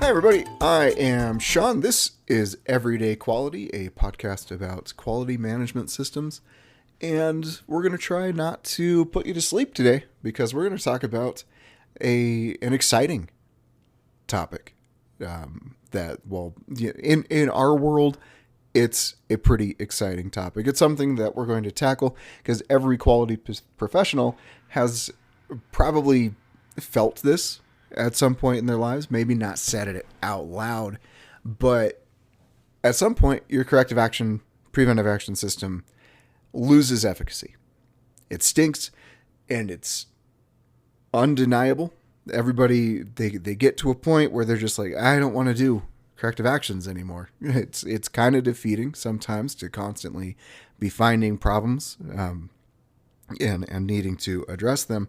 Hi, everybody. I am Sean. This is Everyday Quality, a podcast about quality management systems. And we're going to try not to put you to sleep today because we're going to talk about an exciting topic. In our world, it's a pretty exciting topic. It's something that we're going to tackle because every quality professional has probably felt this at some point in their lives, maybe not said it out loud, but at some point your corrective action, preventive action system loses efficacy. It stinks and it's undeniable. Everybody, they get to a point where they're just like, I don't want to do corrective actions anymore. It's kind of defeating sometimes to constantly be finding problems and needing to address them.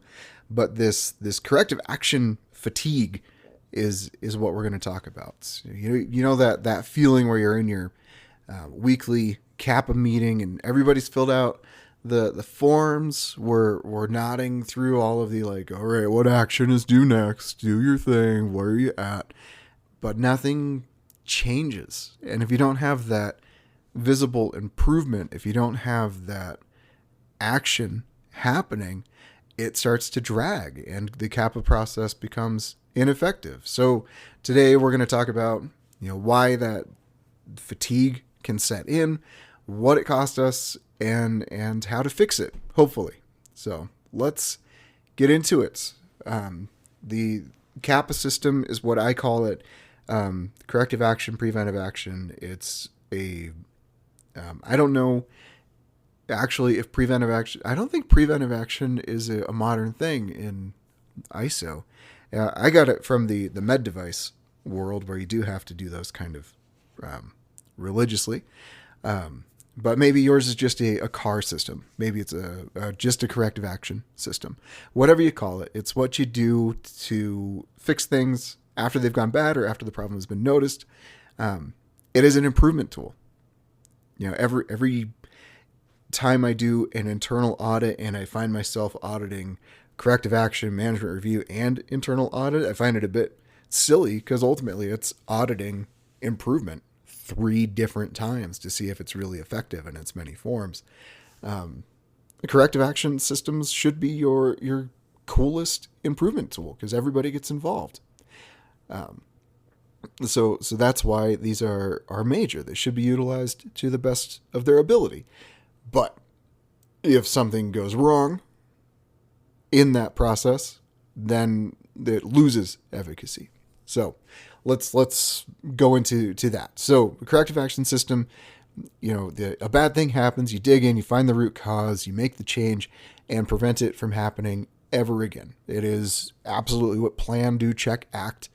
But this corrective action fatigue is what we're going to talk about. You know that feeling where you're in your weekly CAPA meeting and everybody's filled out the forms. We're nodding through all of the like, all right, what action is due next? Do your thing. Where are you at? But nothing changes. And if you don't have that visible improvement, if you don't have that action happening, it starts to drag and the CAPA process becomes ineffective. So today we're going to talk about, why that fatigue can set in, what it cost us, and how to fix it, hopefully. So let's get into it. The CAPA system is what I call it. Corrective action, preventive action. It's I don't know actually if preventive action, I don't think preventive action is a modern thing in ISO. I got it from the med device world where you do have to do those kind of religiously. But maybe yours is just a car system. Maybe it's just a corrective action system. Whatever you call it, it's what you do to fix things after they've gone bad or after the problem has been noticed. It is an improvement tool. Every time I do an internal audit and I find myself auditing corrective action, management review, and internal audit, I find it a bit silly because ultimately it's auditing improvement 3 different times to see if it's really effective in its many forms. Corrective action systems should be your coolest improvement tool because everybody gets involved. So that's why these are major. They should be utilized to the best of their ability. But if something goes wrong in that process, then it loses efficacy. So let's go into that. So the corrective action system, a bad thing happens, you dig in, you find the root cause, you make the change and prevent it from happening ever again. It is absolutely what plan, do, check, act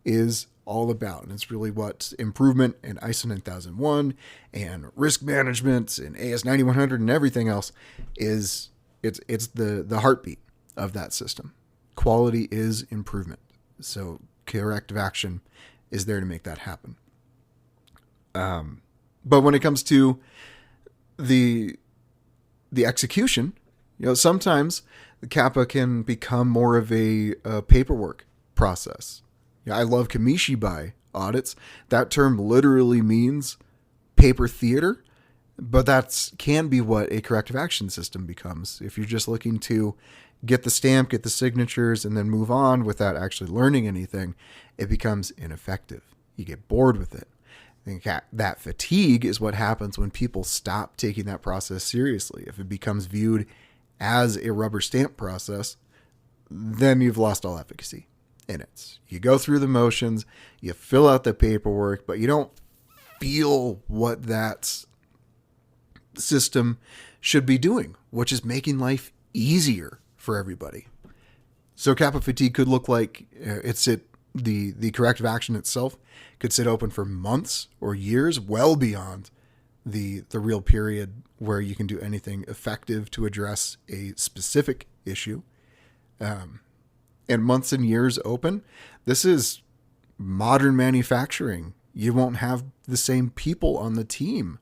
is all about. And it's really what improvement in ISO 9001 and risk management and AS 9100 and everything else is. It's the heartbeat of that system. Quality is improvement. So corrective action is there to make that happen. But when it comes to the execution, sometimes the CAPA can become more of a paperwork process. I love Kamishibai audits. That term literally means paper theater, but that can be what a corrective action system becomes. If you're just looking to get the stamp, get the signatures, and then move on without actually learning anything, it becomes ineffective. You get bored with it. I think that fatigue is what happens when people stop taking that process seriously. If it becomes viewed as a rubber stamp process, then you've lost all efficacy in it. You go through the motions, you fill out the paperwork, but you don't feel what that system should be doing, which is making life easier for everybody. So CAPA fatigue could look like the corrective action itself could sit open for months or years, well beyond the real period where you can do anything effective to address a specific issue. And months and years open. This is modern manufacturing. You won't have the same people on the team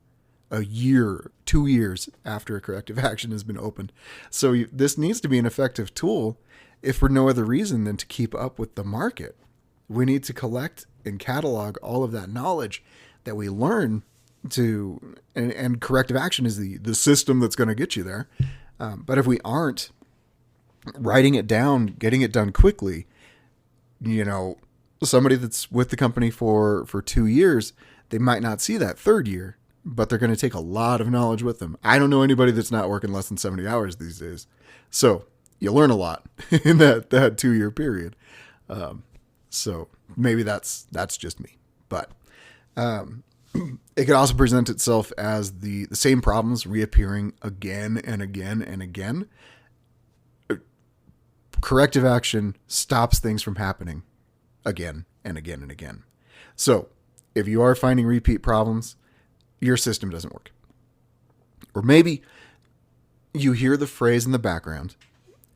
a year, 2 years after a corrective action has been opened. So this needs to be an effective tool if for no other reason than to keep up with the market. We need to collect and catalog all of that knowledge that we learn to, and corrective action is the system that's going to get you there. But if we aren't writing it down, getting it done quickly, somebody that's with the company for 2 years, they might not see that third year, but they're going to take a lot of knowledge with them. I don't know anybody that's not working less than 70 hours these days. So you learn a lot in that 2-year period. So maybe that's just me, but, it could also present itself as the same problems reappearing again and again and again. Corrective action stops things from happening again and again and again. So if you are finding repeat problems, your system doesn't work. Or maybe you hear the phrase in the background,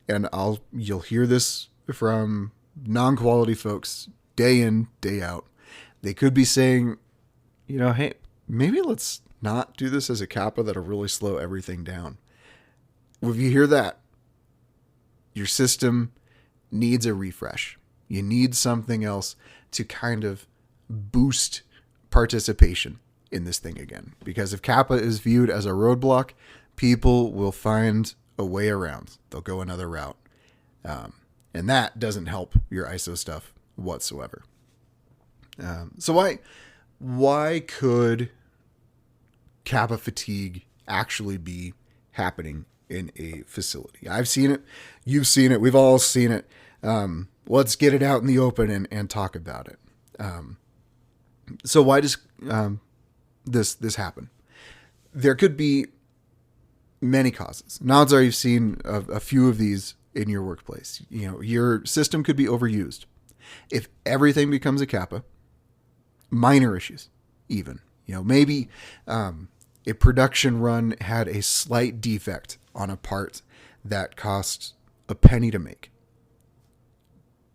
and you'll hear this from non-quality folks day in, day out. They could be saying, hey, maybe let's not do this as a CAPA. That'll really slow everything down. If you hear that, your system needs a refresh. You need something else to kind of boost participation in this thing again. Because if CAPA is viewed as a roadblock, people will find a way around. They'll go another route. And that doesn't help your ISO stuff whatsoever. So why could CAPA fatigue actually be happening in a facility? I've seen it. You've seen it. We've all seen it. Let's get it out in the open and talk about it. So why does this happen? There could be many causes. Odds are you've seen a few of these in your workplace. Your system could be overused. If everything becomes a CAPA, minor issues, even, maybe a production run had a slight defect on a part that cost a penny to make.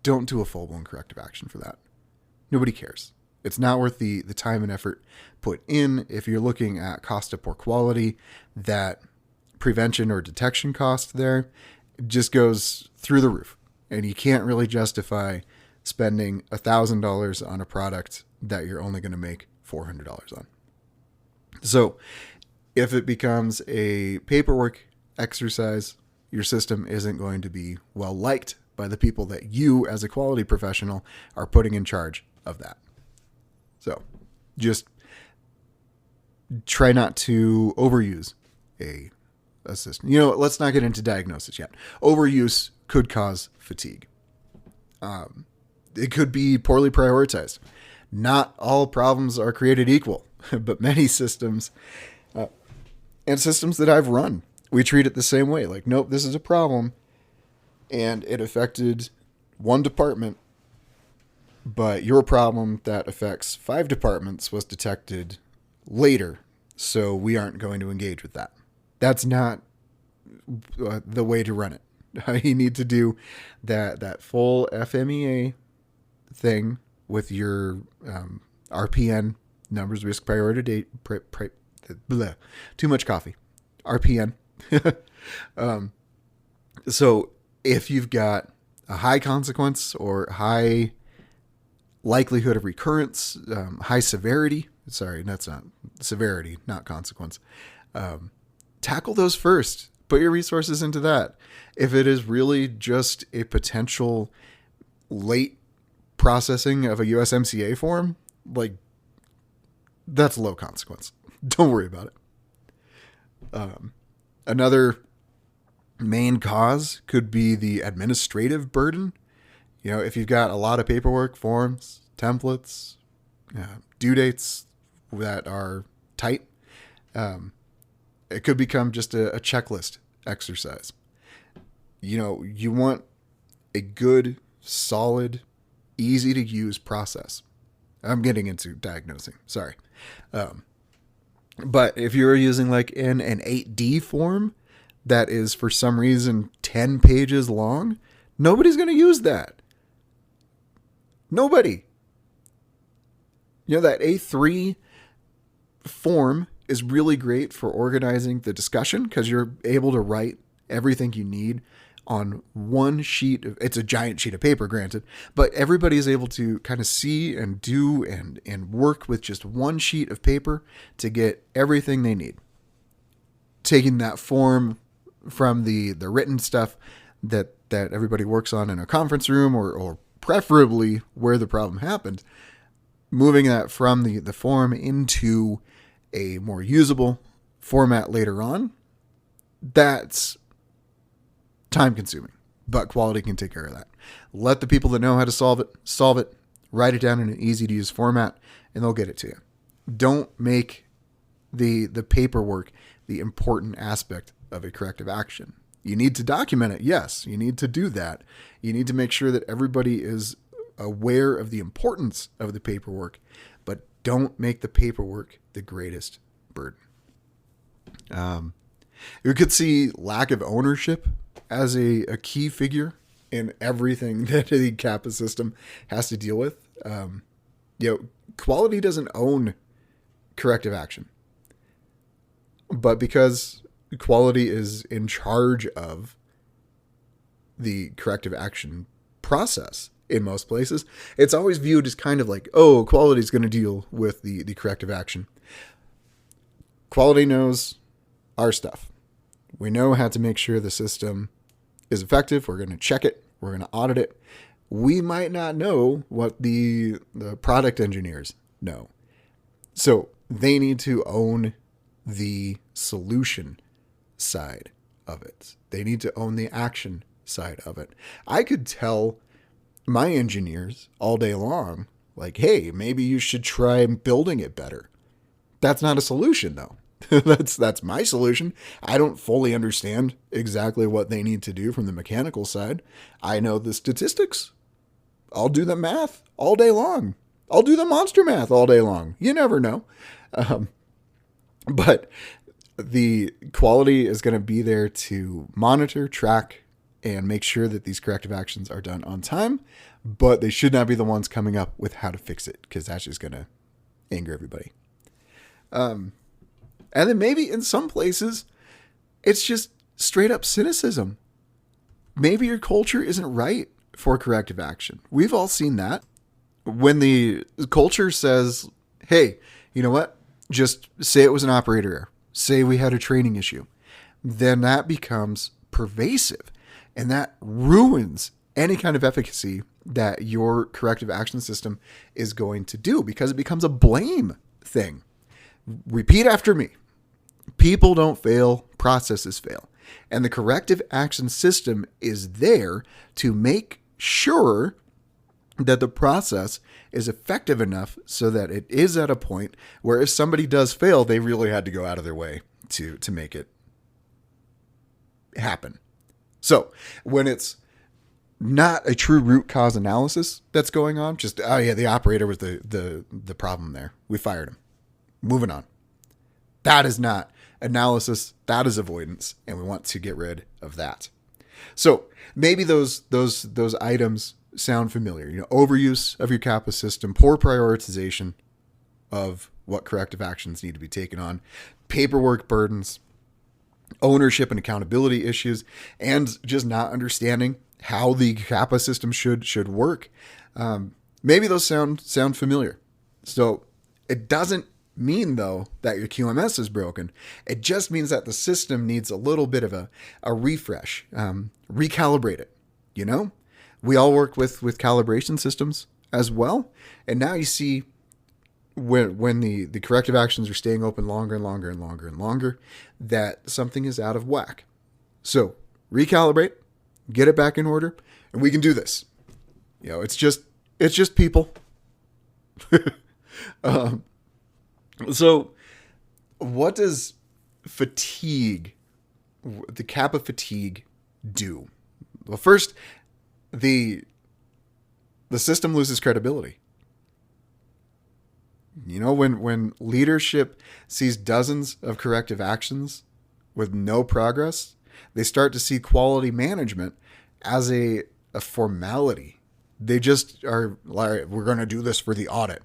Don't do a full-blown corrective action for that. Nobody cares. It's not worth the time and effort put in. If you're looking at cost of poor quality, that prevention or detection cost there just goes through the roof. And you can't really justify spending $1,000 on a product that you're only going to make $400 on. So if it becomes a paperwork exercise, your system isn't going to be well liked by the people that you as a quality professional are putting in charge of that. So just try not to overuse a system. Let's not get into diagnosis yet. Overuse could cause fatigue. It could be poorly prioritized. Not all problems are created equal, but many systems and systems that I've run, we treat it the same way. Like, nope, this is a problem and it affected one department, but your problem that affects 5 departments was detected later, so we aren't going to engage with that. That's not the way to run it. You need to do that full FMEA thing with your RPN, numbers, risk priority date, too much coffee, RPN. So if you've got a high consequence or high likelihood of recurrence, high severity, sorry, that's not severity, not consequence, tackle those first. Put your resources into that. If it is really just a potential late processing of a USMCA form, like, that's low consequence. Don't worry about it. Another main cause could be the administrative burden. If you've got a lot of paperwork, forms, templates, due dates that are tight, it could become just a checklist exercise. You want a good, solid, easy to use process. I'm getting into diagnosing. Sorry. But if you're using like an 8D form that is for some reason 10 pages long, nobody's going to use that. Nobody. That A3 form is really great for organizing the discussion because you're able to write everything you need on one sheet of, it's a giant sheet of paper, granted, but everybody is able to kind of see and do and work with just one sheet of paper to get everything they need. Taking that form from the written stuff that everybody works on in a conference room, or preferably where the problem happened, moving that from the form into a more usable format later on, that's time consuming, but quality can take care of that. Let the people that know how to solve it, write it down in an easy to use format, and they'll get it to you. Don't make the paperwork the important aspect of a corrective action. You need to document it. Yes, you need to do that. You need to make sure that everybody is aware of the importance of the paperwork, but don't make the paperwork the greatest burden. You could see lack of ownership as a key figure in everything that the CAPA system has to deal with. Quality doesn't own corrective action, but because quality is in charge of the corrective action process in most places, it's always viewed as kind of like, oh, quality is going to deal with the corrective action. Quality knows our stuff. We know how to make sure the system is effective. We're going to check it. We're going to audit it. We might not know what the product engineers know. So they need to own the solution side of it. They need to own the action side of it. I could tell my engineers all day long, like, hey, maybe you should try building it better. That's not a solution, though. That's my solution. I don't fully understand exactly what they need to do from the mechanical side. I know the statistics. I'll do the math all day long. I'll do the monster math all day long. You never know. But the quality is going to be there to monitor, track, and make sure that these corrective actions are done on time, but they should not be the ones coming up with how to fix it, because that's just going to anger everybody. And then maybe in some places, it's just straight up cynicism. Maybe your culture isn't right for corrective action. We've all seen that. When the culture says, hey, you know what? Just say it was an operator error. Say we had a training issue. Then that becomes pervasive. And that ruins any kind of efficacy that your corrective action system is going to do, because it becomes a blame thing. Repeat after me. People don't fail, processes fail. And the corrective action system is there to make sure that the process is effective enough so that it is at a point where if somebody does fail, they really had to go out of their way to make it happen. So when it's not a true root cause analysis that's going on, just, oh yeah, the operator was the problem there. We fired him. Moving on. That is not analysis. That is avoidance. And we want to get rid of that. So maybe those items sound familiar. Overuse of your CAPA system, poor prioritization of what corrective actions need to be taken on, paperwork burdens, ownership and accountability issues, and just not understanding how the CAPA system should work. Maybe those sound familiar. So it doesn't mean, though, that your QMS is broken. It just means that the system needs a little bit of a refresh, recalibrate it. We all work with calibration systems as well. And now you see when the corrective actions are staying open longer and longer and longer and longer, that something is out of whack. So recalibrate, get it back in order, and we can do this. It's just people. So what does fatigue, the CAPA fatigue, do? Well, first, the system loses credibility. When leadership sees dozens of corrective actions with no progress, they start to see quality management as a formality. They just are like, we're going to do this for the audit.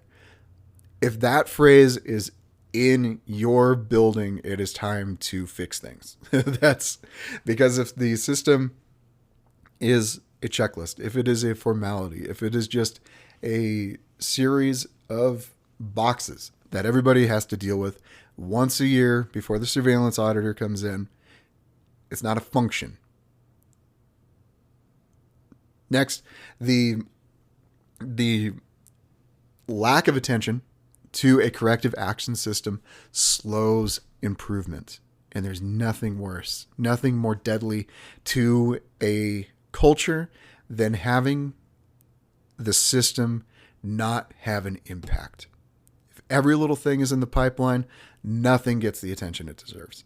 If that phrase is in your building, it is time to fix things. That's because if the system is a checklist, if it is a formality, if it is just a series of boxes that everybody has to deal with once a year before the surveillance auditor comes in, it's not a function. Next, the lack of attention to a corrective action system slows improvement. And there's nothing worse, nothing more deadly to a culture than having the system not have an impact. If every little thing is in the pipeline, nothing gets the attention it deserves.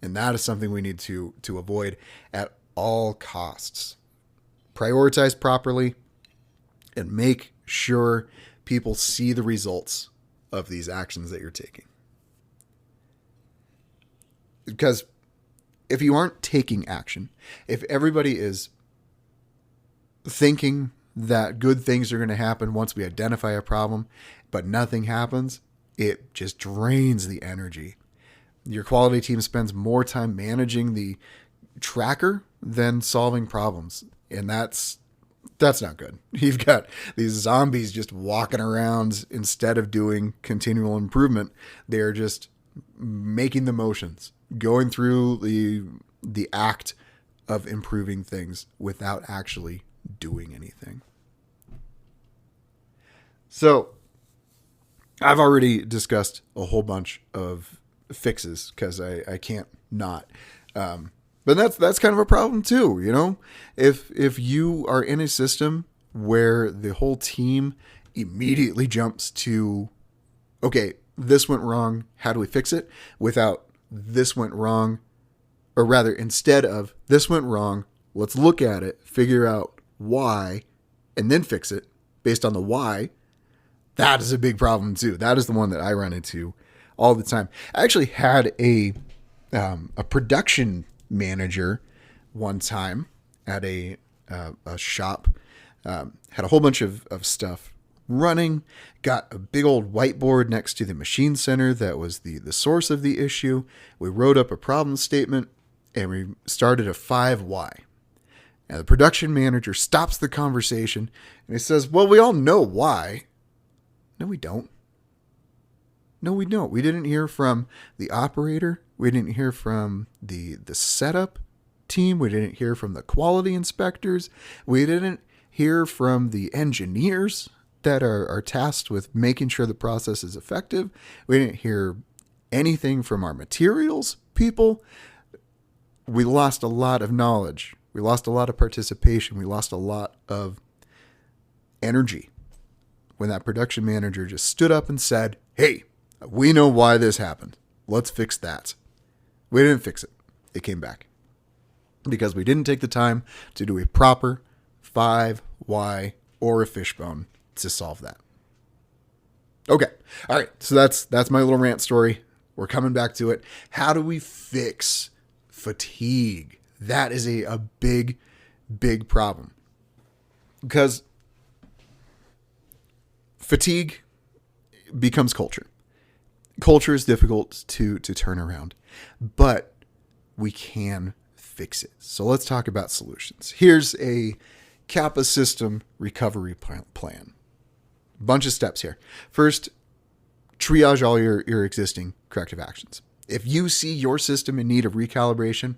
And that is something we need to avoid at all costs. Prioritize properly and make sure people see the results of these actions that you're taking. Because if you aren't taking action, if everybody is thinking that good things are going to happen once we identify a problem, but nothing happens, it just drains the energy. Your quality team spends more time managing the tracker than solving problems. And that's not good. You've got these zombies just walking around instead of doing continual improvement. They're just making the motions, going through the act of improving things without actually doing anything. So I've already discussed a whole bunch of fixes because I can't not. But that's kind of a problem too, you know? If you are in a system where the whole team immediately jumps to, okay, this went wrong, how do we fix it? Without this went wrong, or rather instead of this went wrong, let's look at it, figure out why, and then fix it based on the why. That is a big problem too. That is the one that I run into all the time. I actually had a production manager one time at a shop, had a whole bunch of stuff running, got a big old whiteboard next to the machine center that was the source of the issue. We wrote up a problem statement and we started a 5 why. And the production manager stops the conversation and he says, well, we all know why. No, we don't. No, we don't. We didn't hear from the operator. We didn't hear from the setup team. We didn't hear from the quality inspectors. We didn't hear from the engineers that are tasked with making sure the process is effective. We didn't hear anything from our materials people. We lost a lot of knowledge. We lost a lot of participation. We lost a lot of energy when that production manager just stood up and said, hey, we know why this happened. Let's fix that. We didn't fix it. It came back because we didn't take the time to do a proper 5 why or a fishbone to solve that. Okay. All right. So that's my little rant story. We're coming back to it. How do we fix fatigue? That is a big, big problem because fatigue becomes culture. Culture is difficult to turn around, but we can fix it. So let's talk about solutions. Here's a CAPA system recovery plan. Bunch of steps here. First, triage all your existing corrective actions. If you see your system in need of recalibration,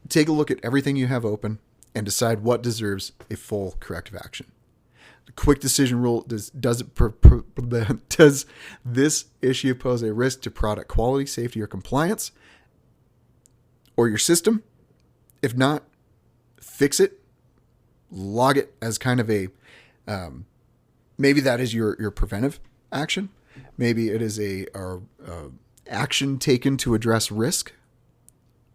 take a look at everything you have open and decide what deserves a full corrective action. The quick decision rule, does this issue pose a risk to product quality, safety, or compliance, or your system? If not, fix it. Log it as kind of a, maybe that is your preventive action. Maybe it is a action taken to address risk.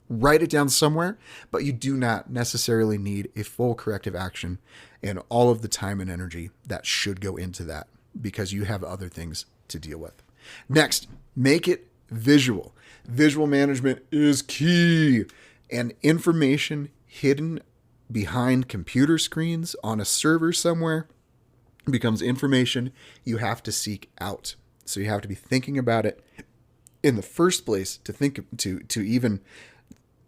Write it down somewhere, but you do not necessarily need a full corrective action and all of the time and energy that should go into that because you have other things to deal with. Next, make it visual. Visual management is key, and information hidden behind computer screens on a server somewhere becomes information you have to seek out. So you have to be thinking about it in the first place to think to even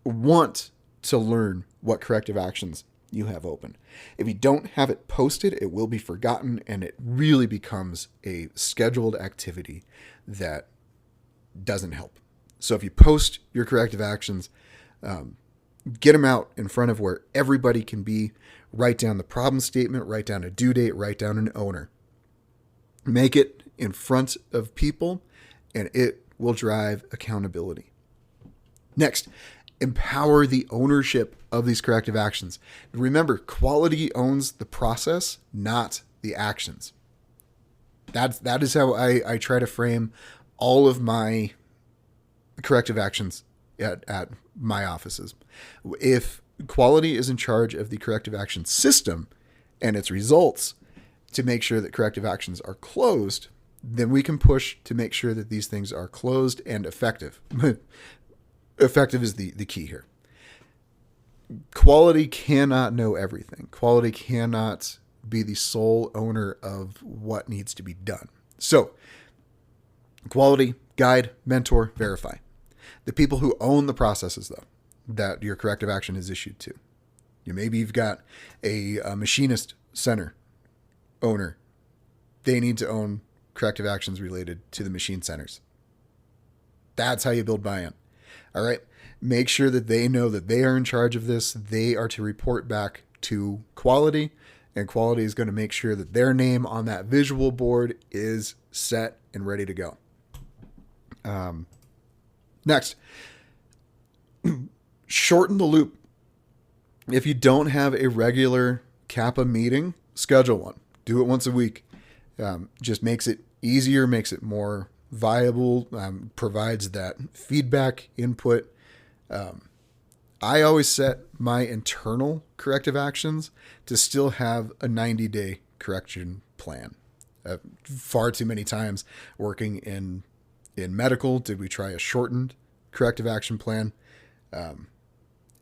want to learn what corrective actions you have open. If you don't have it posted, it will be forgotten, and it really becomes a scheduled activity that doesn't help. So if you post your corrective actions, get them out in front of where everybody can be. Write down the problem statement, write down a due date, write down an owner. Make it in front of people, and it will drive accountability. Next, empower the ownership of these corrective actions. Remember, quality owns the process, not the actions. That is how I try to frame all of my corrective actions at my offices. If quality is in charge of the corrective action system and its results to make sure that corrective actions are closed, then we can push to make sure that these things are closed and effective. Effective is the key here. Quality cannot know everything. Quality cannot be the sole owner of what needs to be done. So, quality, guide, mentor, verify. The people who own the processes, though, that your corrective action is issued to. Maybe you've got a machinist center owner. They need to own corrective actions related to the machine centers. That's how you build buy-in. All right. Make sure that they know that they are in charge of this. They are to report back to quality, and quality is going to make sure that their name on that visual board is set and ready to go. Next, shorten the loop. If you don't have a regular CAPA meeting, schedule one. Do it once a week. Just makes it easier, makes it more viable, provides that feedback input. I always set my internal corrective actions to still have a 90-day correction plan. Far too many times working in medical did we try a shortened corrective action plan, and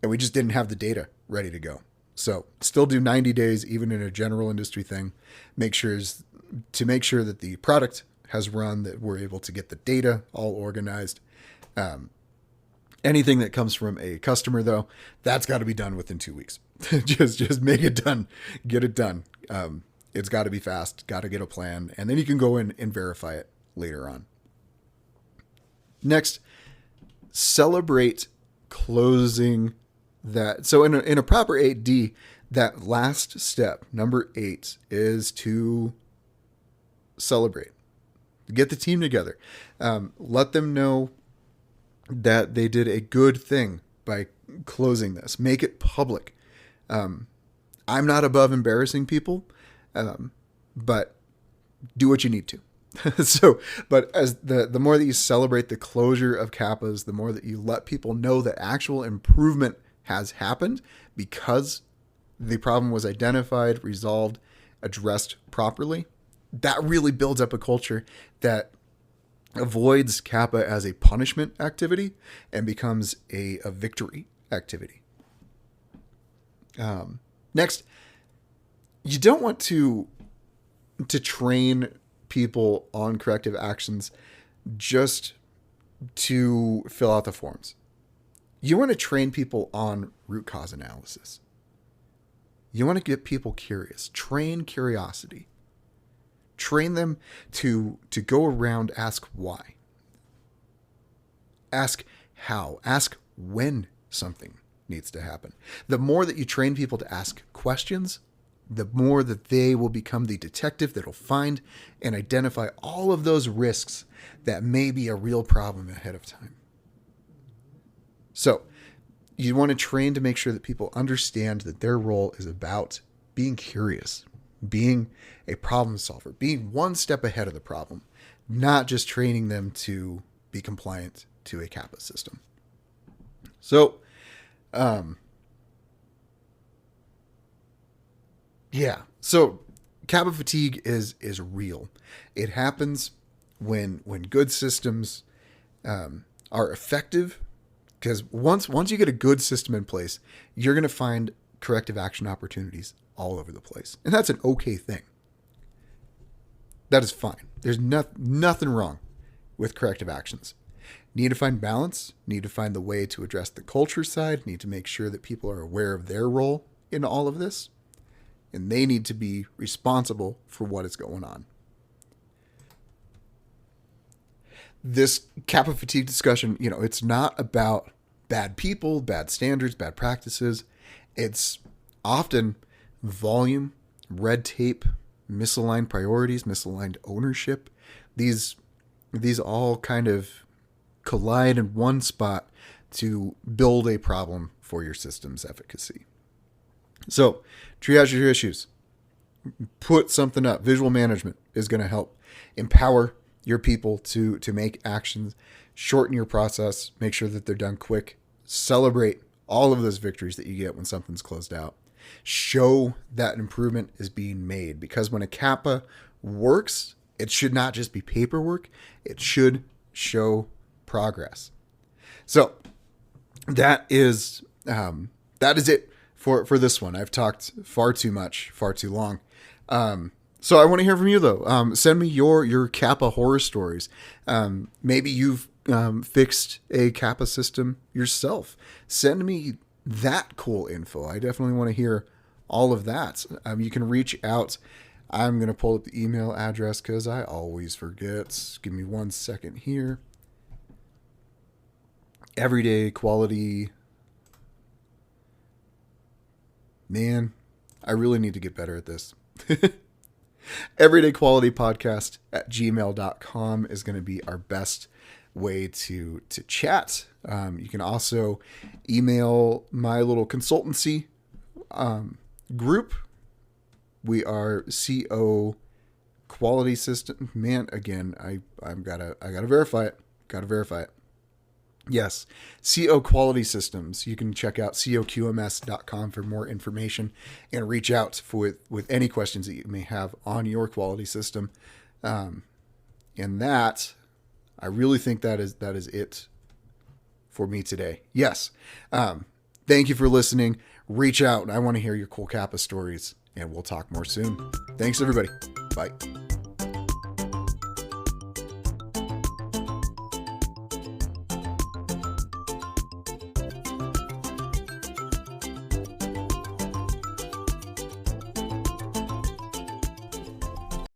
we just didn't have the data ready to go. So still do 90 days, even in a general industry thing. Make sure that the product has run, that we're able to get the data all organized. Anything that comes from a customer, though, that's got to be done within 2 weeks. just make it done, get it done. It's got to be fast, got to get a plan, and then you can go in and verify it later on. Next, celebrate closing that. So in a proper 8D, that last step, number 8, is to celebrate. Get the team together. Let them know that they did a good thing by closing this. Make it public. I'm not above embarrassing people, but do what you need to. But as the more that you celebrate the closure of CAPAs, the more that you let people know that actual improvement has happened because the problem was identified, resolved, addressed properly, that really builds up a culture that avoids CAPA as a punishment activity and becomes a victory activity. Next, you don't want to train people on corrective actions just to fill out the forms. You want to train people on root cause analysis. You want to get people curious. Train curiosity. Train them to go around, ask why. Ask how. Ask when something needs to happen. The more that you train people to ask questions, the more that they will become the detective that will find and identify all of those risks that may be a real problem ahead of time. So you want to train to make sure that people understand that their role is about being curious, being a problem solver, being one step ahead of the problem, not just training them to be compliant to a CAPA system. So, so CAPA fatigue is real. It happens when good systems are effective, because once you get a good system in place, you're going to find corrective action opportunities all over the place. And that's an okay thing. That is fine. There's nothing wrong with corrective actions. Need to find balance, need to find the way to address the culture side, need to make sure that people are aware of their role in all of this, and they need to be responsible for what is going on. This CAPA fatigue discussion, it's not about bad people, bad standards, bad practices. It's often volume, red tape, misaligned priorities, misaligned ownership. These all kind of collide in one spot to build a problem for your system's efficacy. So, triage your issues. Put something up. Visual management is going to help empower your people to make actions, shorten your process, make sure that they're done quick, celebrate all of those victories that you get when something's closed out. Show that improvement is being made, because when a CAPA works, it should not just be paperwork. It should show progress. So that is it for this one. I've talked far too much, far too long. So I want to hear from you though. Send me your CAPA horror stories. Maybe you've fixed a CAPA system yourself. Send me that cool info. I definitely want to hear all of that. You can reach out. I'm going to pull up the email address because I always forget. Give me 1 second here. Everyday quality. Man, I really need to get better at this. everydayqualitypodcast@gmail.com is going to be our best way to chat. You can also email my little consultancy group. We are CO Quality System. Man, again, I gotta verify it. Yes, CO Quality Systems. You can check out coqms.com for more information and reach out with any questions that you may have on your quality system. And that, I really think that is it for me today. Yes. Thank you for listening. Reach out. I want to hear your cool CAPA stories, and we'll talk more soon. Thanks, everybody. Bye.